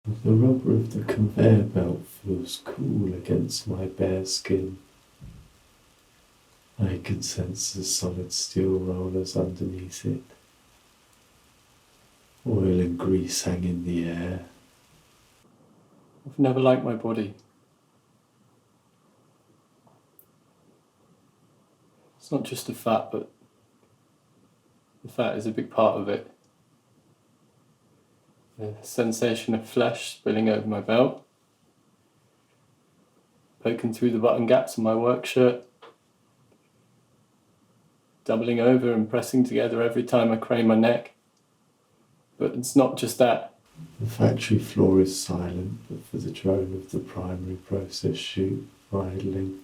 The rubber of the conveyor belt feels cool against my bare skin. I can sense the solid steel rollers underneath it. Oil and grease hang in the air. I've never liked my body. It's not just the fat, but the fat is a big part of it. The sensation of flesh spilling over my belt, poking through the button gaps of my work shirt, doubling over and pressing together every time I crane my neck. But it's not just that. The factory floor is silent, but for the drone of the primary process chute idling.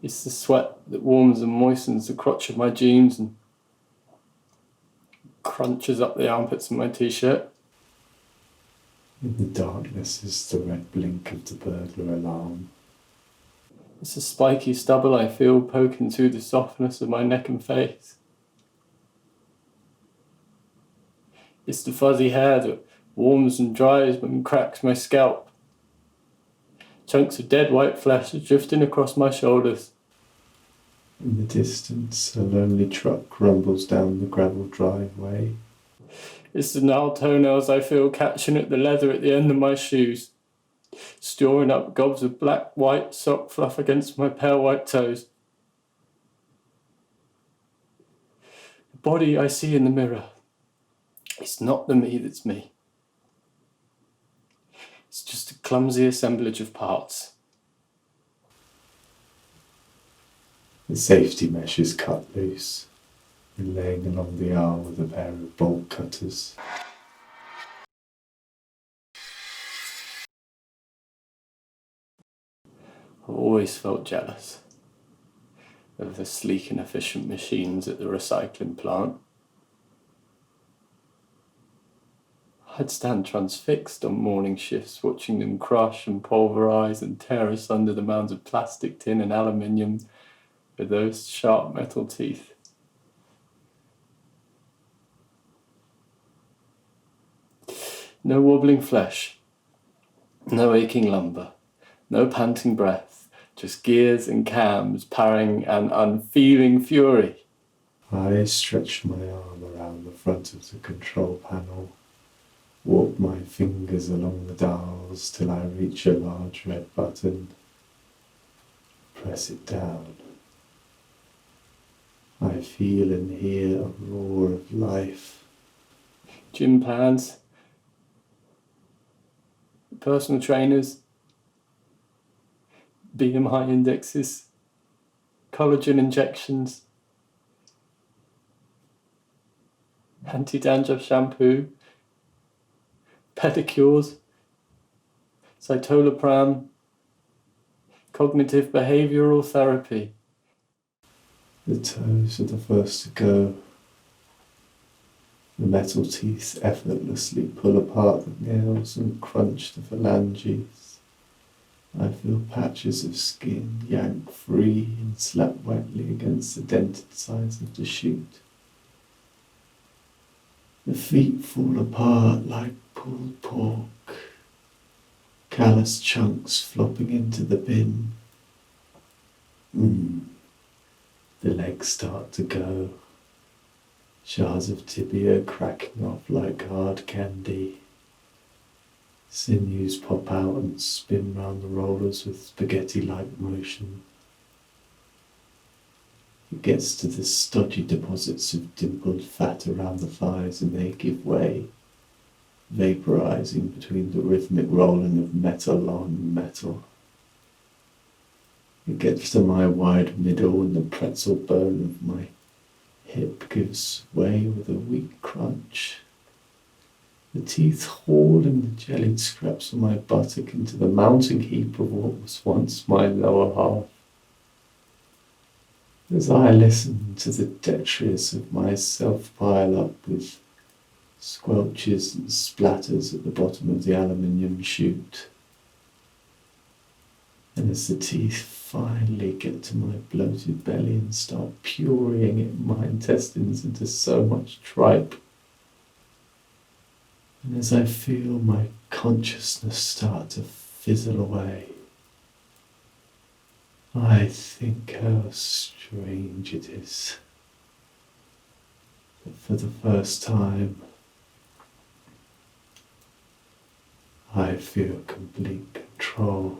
It's the sweat that warms and moistens the crotch of my jeans and crunches up the armpits of my t-shirt. In the darkness is the red blink of the burglar alarm. It's the spiky stubble I feel poking through the softness of my neck and face. It's the fuzzy hair that warms and dries and cracks my scalp. Chunks of dead white flesh are drifting across my shoulders. In the distance, a lonely truck rumbles down the gravel driveway. It's the gnarled toenails I feel catching at the leather at the end of my shoes, storing up gobs of black white sock fluff against my pale white toes. The body I see in the mirror, it's not the me that's me. It's just a clumsy assemblage of parts. The safety mesh is cut loose, and laying along the aisle with a pair of bolt cutters. I've always felt jealous of the sleek and efficient machines at the recycling plant. I'd stand transfixed on morning shifts, watching them crush and pulverise and tear us under the mounds of plastic, tin and aluminium with those sharp metal teeth. No wobbling flesh, no aching lumber, no panting breath, just gears and cams powering an unfeeling fury. I stretch my arm around the front of the control panel, walk my fingers along the dials till I reach a large red button, press it down. I feel and hear a roar of life. Gym plans, personal trainers, BMI indexes, collagen injections, anti-dandruff shampoo, pedicures, citalopram, cognitive behavioural therapy. The toes are the first to go. The metal teeth effortlessly pull apart the nails and crunch the phalanges. I feel patches of skin yank free and slap wetly against the dented sides of the chute. The feet fall apart like pulled pork, callous chunks flopping into the bin. The legs start to go, shards of tibia cracking off like hard candy. Sinews pop out and spin round the rollers with spaghetti-like motion. It gets to the stodgy deposits of dimpled fat around the thighs and they give way, vaporizing between the rhythmic rolling of metal on metal. It gets to my wide middle and the pretzel bone of my hip gives way with a weak crunch. The teeth haul in the jellied scraps of my buttock into the mounting heap of what was once my lower half. As I listen to the detritus of myself pile up with squelches and splatters at the bottom of the aluminium chute, and as the teeth finally get to my bloated belly and start pureeing my intestines into so much tripe, And as I feel my consciousness start to fizzle away, I think how strange it is that for the first time I feel complete control